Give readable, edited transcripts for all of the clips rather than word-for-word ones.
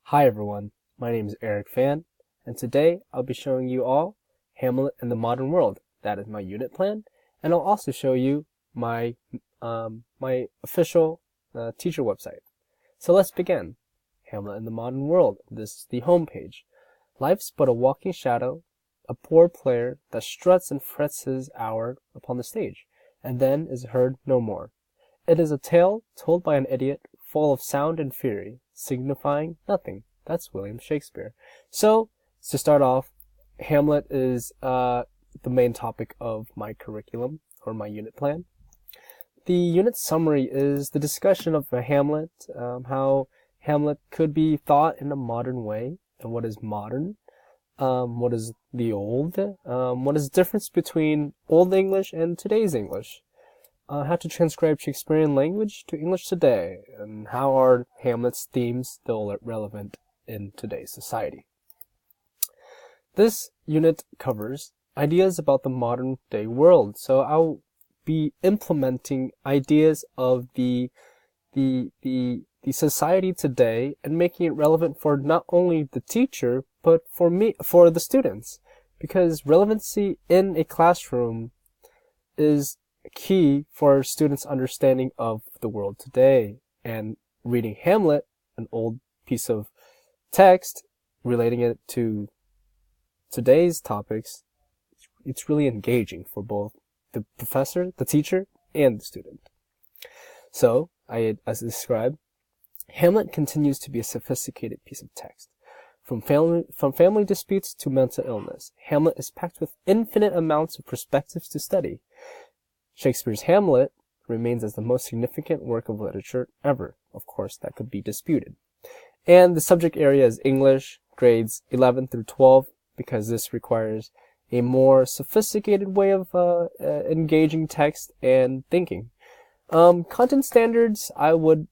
Hi everyone, my name is Eric Fan, and today I'll be showing you all Hamlet in the Modern World. That is my unit plan, and I'll also show you my my official teacher website. So let's begin. Hamlet in the Modern World. This is the home page. Life's but a walking shadow, a poor player that struts and frets his hour upon the stage, and then is heard no more. It is a tale told by an idiot, full of sound and fury, signifying nothing. That's William Shakespeare. So, to start off, Hamlet is the main topic of my curriculum, or my unit plan. The unit summary is the discussion of Hamlet, how Hamlet could be thought in a modern way, and what is modern, what is the old, what is the difference between Old English and today's English, how to transcribe Shakespearean language to English today, and how are Hamlet's themes still relevant in today's society. This unit covers ideas about the modern day world, so I'll be implementing ideas of the society today and making it relevant for not only the teacher but for the students, because relevancy in a classroom is key for students' understanding of the world today. And reading Hamlet, an old piece of text, relating it to today's topics, it's really engaging for both the professor, the teacher, and the student. So, as described, Hamlet continues to be a sophisticated piece of text. From family disputes to mental illness, Hamlet is packed with infinite amounts of perspectives to study. Shakespeare's Hamlet remains as the most significant work of literature ever. Of course, that could be disputed. And the subject area is English, grades 11 through 12, because this requires a more sophisticated way of engaging text and thinking. Content standards I would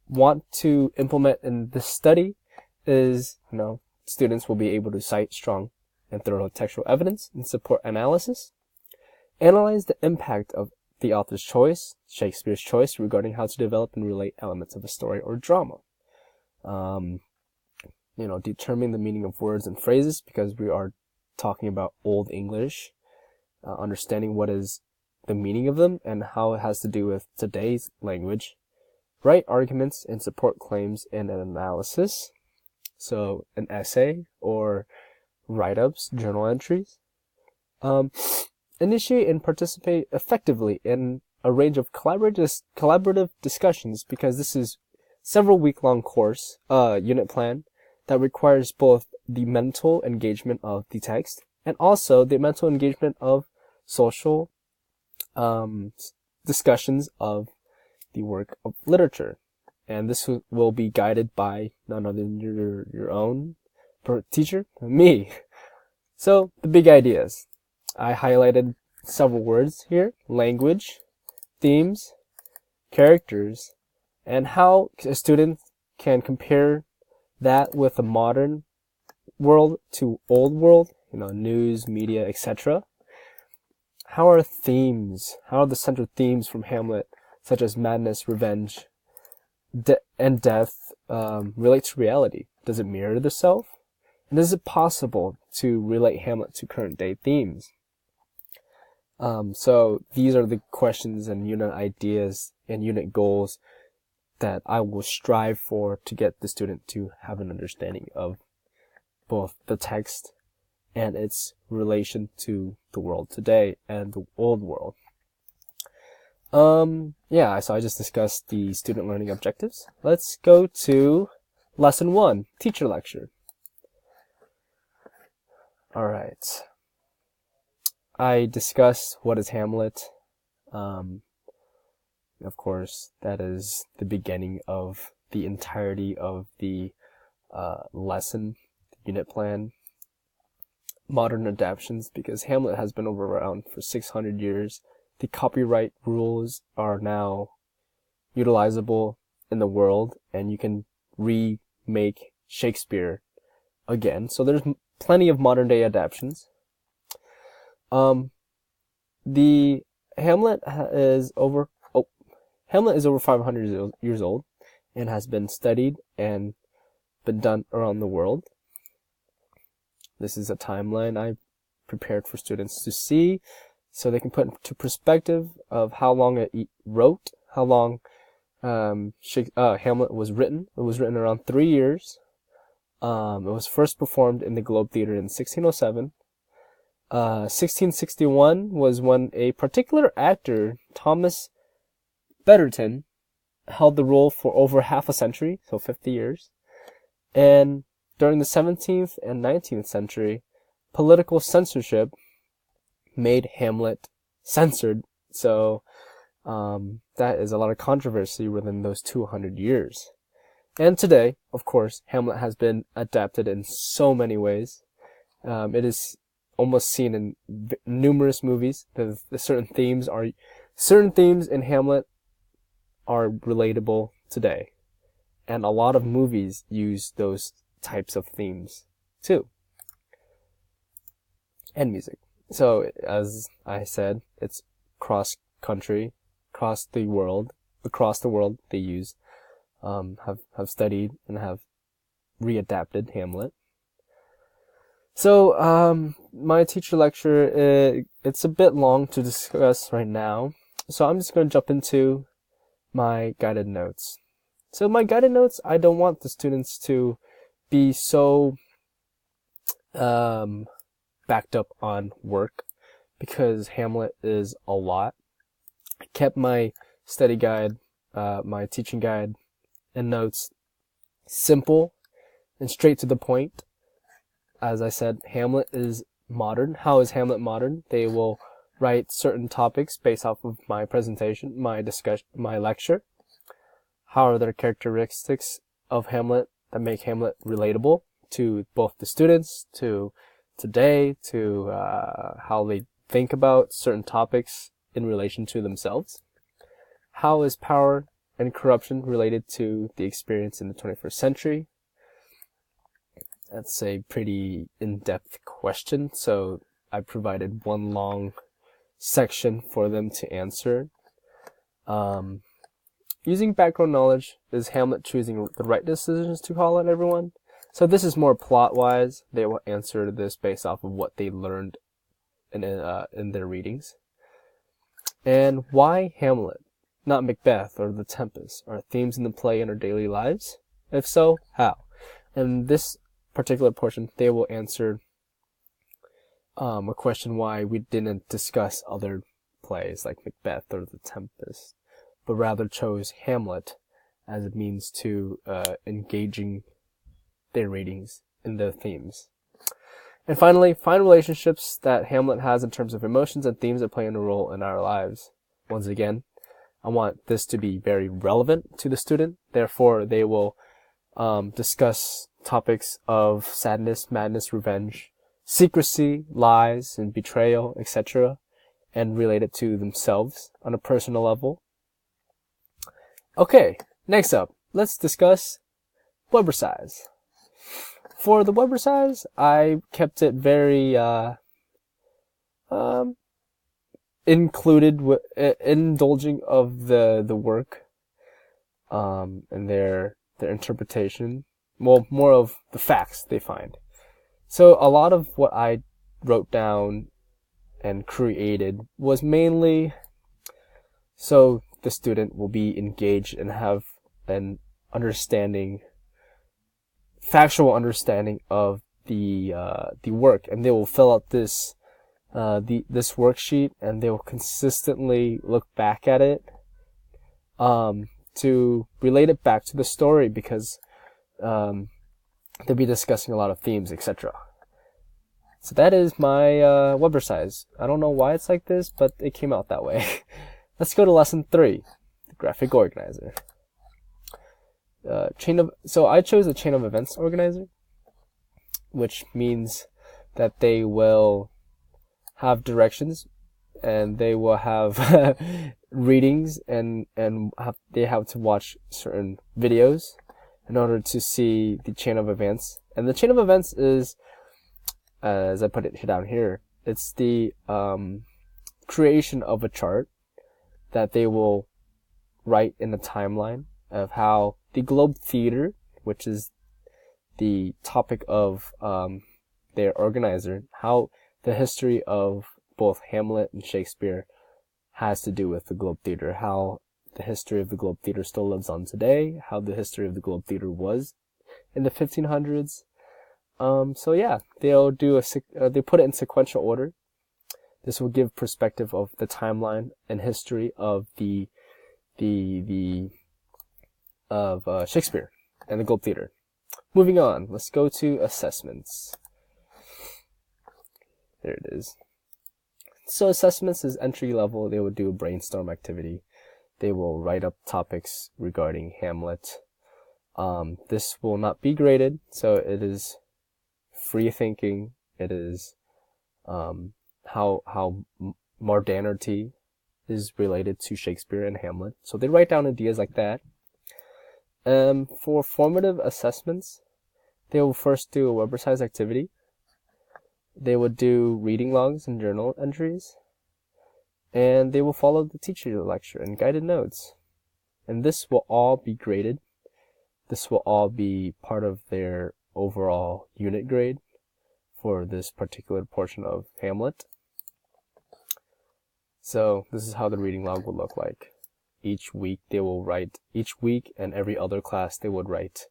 want to implement in this study is, students will be able to cite strong and thorough textual evidence and support analysis. Analyze the impact of the author's choice, Shakespeare's choice, regarding how to develop and relate elements of a story or drama. Determine the meaning of words and phrases, because we are talking about Old English, understanding what is the meaning of them and how it has to do with today's language. Write arguments and support claims in an analysis, so an essay or write-ups, journal entries. Initiate and participate effectively in a range of collaborative discussions, because this is several week-long course, unit plan that requires both the mental engagement of the text and also the mental engagement of social discussions of the work of literature. And this will be guided by none other than your own teacher, me. So, the big ideas. I highlighted several words here: language, themes, characters, and how a student can compare that with a modern world to old world, news, media, etc. How are the central themes from Hamlet, such as madness, revenge, and death, relate to reality? Does it mirror the self? And is it possible to relate Hamlet to current day themes? So these are the questions and unit ideas and unit goals that I will strive for to get the student to have an understanding of both the text and its relation to the world today and the old world. So I just discussed the student learning objectives. Let's go to lesson 1, teacher lecture. Alright. I discussed what is Hamlet. Of course, that is the beginning of the entirety of the lesson, unit plan. Modern adaptations, because Hamlet has been around for 600 years. The copyright rules are now utilizable in the world, and you can remake Shakespeare again. So there's plenty of modern day adaptations. The Hamlet is over 500 years old and has been studied and been done around the world. This is a timeline I prepared for students to see, so they can put into perspective of how long it wrote, how long Hamlet was written. It was written around 3 years. It was first performed in the Globe Theatre in 1607. 1661 was when a particular actor, Thomas Betterton, held the role for over half a century, so 50 years. And during the 17th and 19th century, political censorship made Hamlet censored. So that is a lot of controversy within those 200 years. And today, of course, Hamlet has been adapted in so many ways. It is almost seen in numerous movies. Certain themes in Hamlet are relatable today, and a lot of movies use those types of themes too, and music. So, as I said, it's cross country, across the world. They use have studied and have readapted Hamlet. So, my teacher lecture, it's a bit long to discuss right now, so I'm just going to jump into my guided notes. So my guided notes, I don't want the students to be so backed up on work, because Hamlet is a lot. I kept my study guide, my teaching guide, and notes simple and straight to the point. As I said, Hamlet is modern. How is Hamlet modern? They will write certain topics based off of my presentation, my discussion, my lecture. How are there characteristics of Hamlet that make Hamlet relatable to both the students, to today, to how they think about certain topics in relation to themselves? How is power and corruption related to the experience in the 21st century? That's a pretty in-depth question, so I provided one long section for them to answer. Using background knowledge, is Hamlet choosing the right decisions to call out everyone? So this is more plot-wise. They will answer this based off of what they learned in their readings. And why Hamlet, not Macbeth or The Tempest? Are themes in the play in our daily lives? If so, how? In this particular portion, they will answer a question why we didn't discuss other plays like Macbeth or The Tempest, but rather chose Hamlet as a means to engaging their readings in their themes. And finally, find relationships that Hamlet has in terms of emotions and themes that play a role in our lives. Once again, I want this to be very relevant to the student. Therefore, they will discuss topics of sadness, madness, revenge, secrecy, lies, and betrayal, etc., and relate it to themselves on a personal level. Okay, next up, let's discuss Weber size. For the Weber size, I kept it very indulging of the work and their interpretation. Well, more of the facts they find. So a lot of what I wrote down and created was mainly so the student will be engaged and have an understanding, factual understanding of the work, and they will fill out this worksheet, and they will consistently look back at it to relate it back to the story, because they'll be discussing a lot of themes, etc. So that is my Weber size. I don't know why it's like this, but it came out that way. Let's go to lesson 3, the graphic organizer. So I chose a chain of events organizer, which means that they will have directions, and they will have readings, and they have to watch certain videos in order to see the chain of events. And the chain of events is, as I put it down here, it's the creation of a chart that they will write in a timeline of how the Globe Theatre, which is the topic of their organizer, how the history of both Hamlet and Shakespeare has to do with the Globe Theater, how the history of the Globe Theater still lives on today, how the history of the Globe Theater was in the 1500s. So yeah, they'll do they put it in sequential order. This will give perspective of the timeline and history of Shakespeare and the Globe Theater. Moving on, let's go to assessments. There it is. So assessments is entry level. They will do a brainstorm activity. They will write up topics regarding Hamlet. This will not be graded, so it is free thinking. It is how modernity is related to Shakespeare and Hamlet. So they write down ideas like that. For formative assessments, they will first do a Weber-sized activity. They would do reading logs and journal entries. And they will follow the teacher lecture and guided notes. And this will all be graded. This will all be part of their overall unit grade for this particular portion of Hamlet. So this is how the reading log will look like. Each week and every other class they would write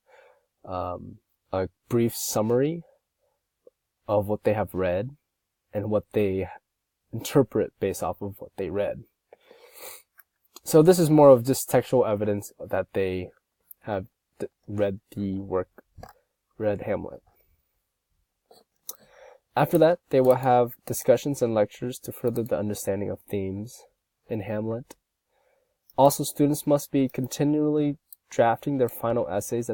a brief summary of what they have read and what they interpret based off of what they read. So this is more of just textual evidence that they have read Hamlet. After that, they will have discussions and lectures to further the understanding of themes in Hamlet. Also, students must be continually drafting their final essays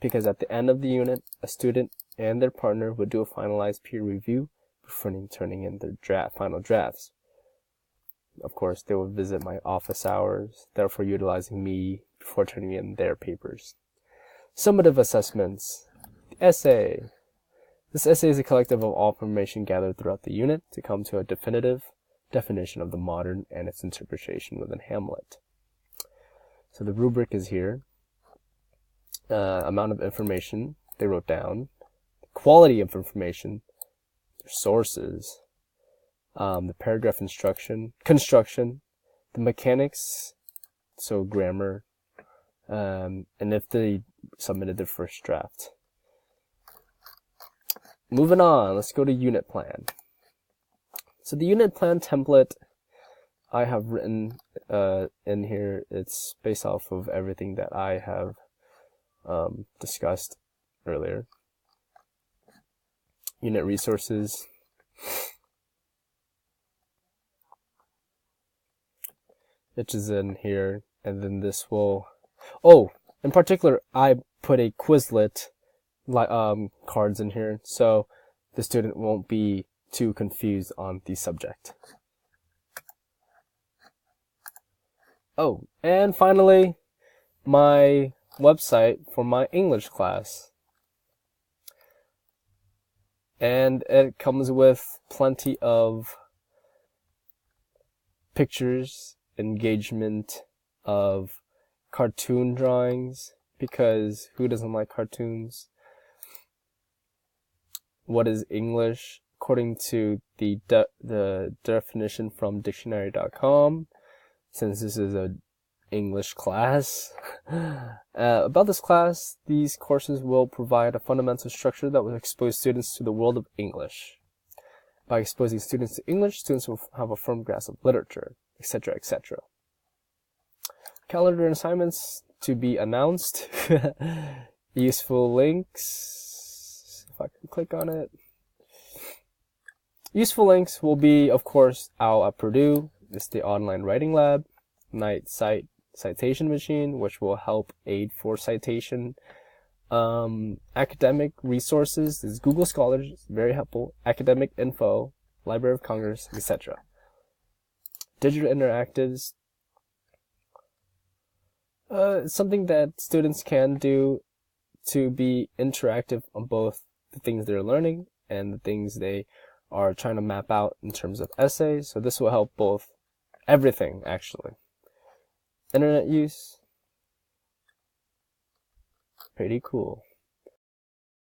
because at the end of the unit, a student and their partner would do a finalized peer review before turning in their final drafts. Of course, they will visit my office hours, therefore utilizing me before turning in their papers. Summative assessments. The essay. This essay is a collective of all information gathered throughout the unit to come to a definitive definition of the modern and its interpretation within Hamlet. So the rubric is here. Amount of information they wrote down, the quality of information, their sources, the paragraph construction, the mechanics, so grammar, and if they submitted their first draft. Moving on, let's go to unit plan. So the unit plan template I have written in here, it's based off of everything that I have discussed earlier. Unit resources. Which is in here, and then this will... Oh, in particular, I put a Quizlet cards in here, so the student won't be too confused on the subject. Oh, and finally, my website for my English class. And it comes with plenty of pictures, engagement of cartoon drawings, because who doesn't like cartoons? What is English? According to the definition from dictionary.com, since this is an English class. About this class, these courses will provide a fundamental structure that will expose students to the world of English. By exposing students to English, students will have a firm grasp of literature, etc., etc. Calendar and assignments to be announced. Useful links. If I can click on it. Useful links will be, of course, OWL at Purdue. This is the online writing lab. Night citation machine, which will help aid for citation. Academic resources is Google Scholars, very helpful. Academic info, Library of Congress, etc. Digital interactives, something that students can do to be interactive on both the things they're learning and the things they are trying to map out in terms of essays. So this will help both everything, actually. Internet use, pretty cool.